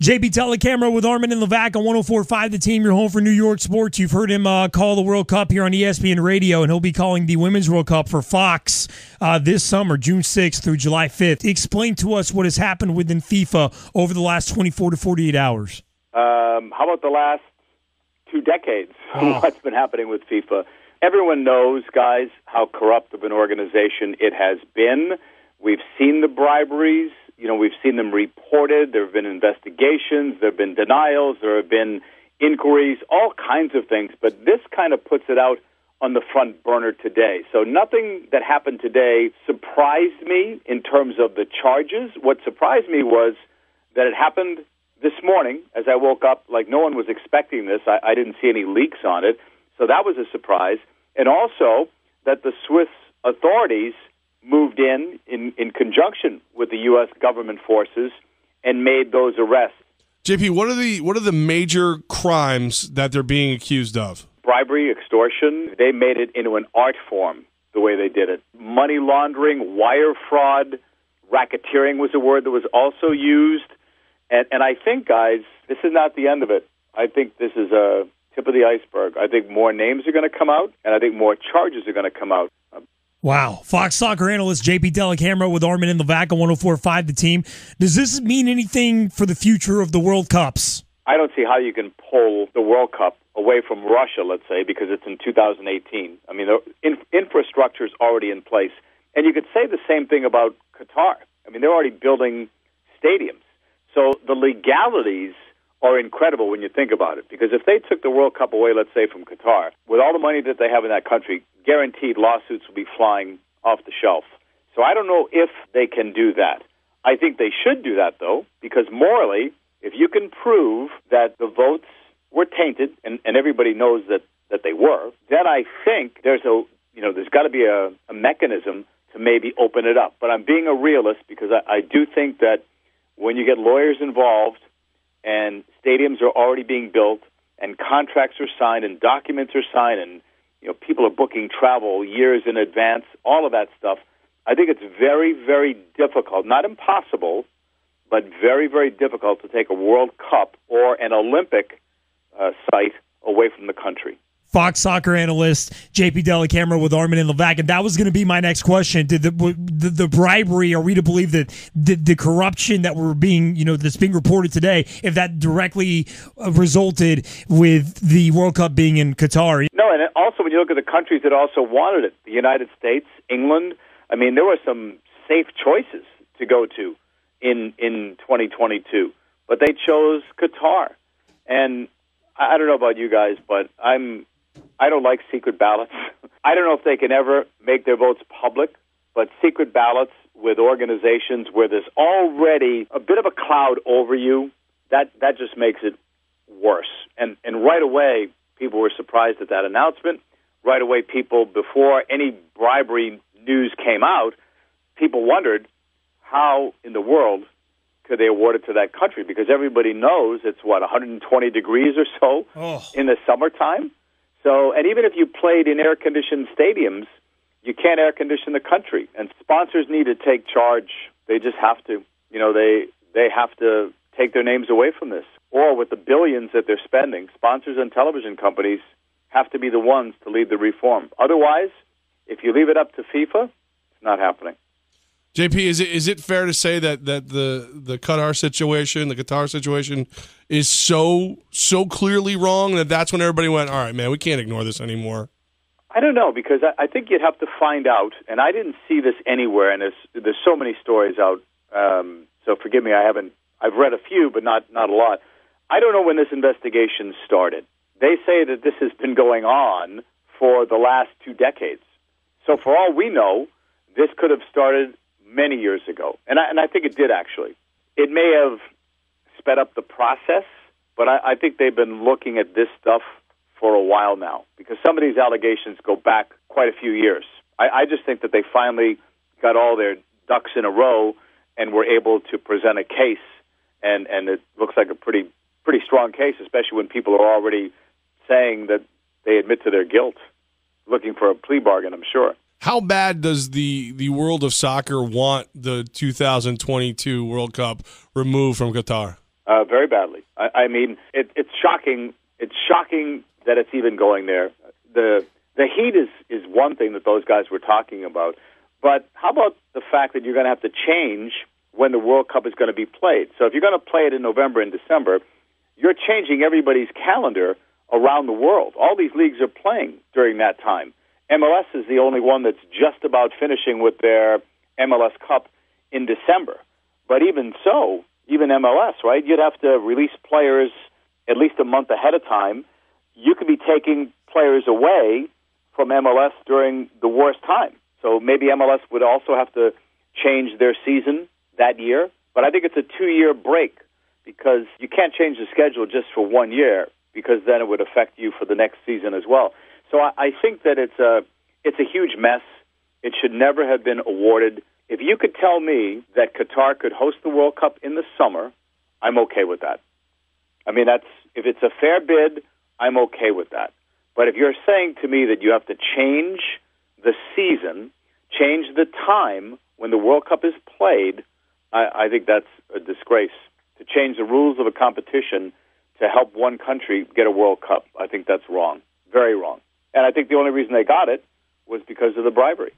JB Dellacamera with Armen and Levack on 104.5 The Team, your home for New York sports. You've heard him call the World Cup here on ESPN Radio, and he'll be calling the Women's World Cup for Fox this summer, June 6th through July 5th. Explain to us what has happened within FIFA over the last 24 to 48 hours. How about the last 2 decades? What's been happening with FIFA? Everyone knows, guys, how corrupt of an organization it has been. We've seen the briberies. We've seen them reported. There have been investigations. There have been denials. There have been inquiries, all kinds of things. But this kind of puts it out on the front burner today. So nothing that happened today surprised me in terms of the charges. What surprised me was that it happened this morning as I woke up. Like, no one was expecting this. I didn't see any leaks on it. So that was a surprise. And also that the Swiss authorities moved in conjunction with the U.S. government forces and made those arrests. JP, what are the major crimes that they're being accused of? Bribery, extortion. They made it into an art form the way they did it. Money laundering, wire fraud, racketeering was a word that was also used. And I think, guys, this is not the end of it. I think this is a tip of the iceberg. I think more names are going to come out, and I think more charges are going to come out. Wow. Fox soccer analyst JP Dellacamera with Armen and Levack on 104.5 The Team. Does this mean anything for the future of the World Cups? I don't see how you can pull the World Cup away from Russia, let's say, because it's in 2018. I mean, the infrastructure is already in place. And you could say the same thing about Qatar. I mean, they're already building stadiums. So the legalities are incredible when you think about it. Because if they took the World Cup away, let's say, from Qatar, with all the money that they have in that country, guaranteed lawsuits will be flying off the shelf. So I don't know if they can do that. I think they should do that, though, because morally, if you can prove that the votes were tainted, and everybody knows that they were, then I think there's got to be a mechanism to maybe open it up. But I'm being a realist because I do think that when you get lawyers involved and stadiums are already being built and contracts are signed and documents are signed and people are booking travel years in advance, all of that stuff, I think it's very, very difficult, not impossible, but very, very difficult to take a World Cup or an Olympic site away from the country. Fox soccer analyst JP Dellacamera with Armen and Levack, and that was going to be my next question. Did the bribery? Are we to believe that the corruption that that's being reported today, if that directly resulted with the World Cup being in Qatar? No, and also when you look at the countries that also wanted it, the United States, England. I mean, there were some safe choices to go to in 2022, but they chose Qatar, and I don't know about you guys, but I don't like secret ballots. I don't know if they can ever make their votes public, but secret ballots with organizations where there's already a bit of a cloud over you, that just makes it worse. And right away, people were surprised at that announcement. Right away, people, before any bribery news came out, people wondered how in the world could they award it to that country? Because everybody knows it's, 120 degrees or so in the summertime? So, and even if you played in air-conditioned stadiums, you can't air-condition the country. And sponsors need to take charge. They just have to. They have to take their names away from this. Or with the billions that they're spending, sponsors and television companies have to be the ones to lead the reform. Otherwise, if you leave it up to FIFA, it's not happening. JP, is it fair to say that the Qatar situation, the Qatar situation, is so clearly wrong that that's when everybody went, all right, man, we can't ignore this anymore? I don't know, because I think you'd have to find out, and I didn't see this anywhere, and there's so many stories out, so forgive me, I've read a few, but not a lot. I don't know when this investigation started. They say that this has been going on for the last 2 decades. So for all we know, this could have started many years ago. And I think it did, actually. It may have sped up the process, but I think they've been looking at this stuff for a while now, because some of these allegations go back quite a few years. I just think that they finally got all their ducks in a row and were able to present a case, and it looks like a pretty strong case, especially when people are already saying that they admit to their guilt, looking for a plea bargain, I'm sure. How bad does the world of soccer want the 2022 World Cup removed from Qatar? Very badly. I mean, it's shocking. It's shocking that it's even going there. The heat is one thing that those guys were talking about, but how about the fact that you're going to have to change when the World Cup is going to be played? So if you're going to play it in November and December, you're changing everybody's calendar around the world. All these leagues are playing during that time. MLS is the only one that's just about finishing with their MLS Cup in December. But even so, even MLS, right, you'd have to release players at least a month ahead of time. You could be taking players away from MLS during the worst time. So maybe MLS would also have to change their season that year. But I think it's a 2-year break because you can't change the schedule just for 1 year because then it would affect you for the next season as well. So I think that it's a huge mess. It should never have been awarded. If you could tell me that Qatar could host the World Cup in the summer, I'm okay with that. I mean, if it's a fair bid, I'm okay with that. But if you're saying to me that you have to change the season, change the time when the World Cup is played, I think that's a disgrace. To change the rules of a competition to help one country get a World Cup, I think that's wrong. Very wrong. And I think the only reason they got it was because of the bribery.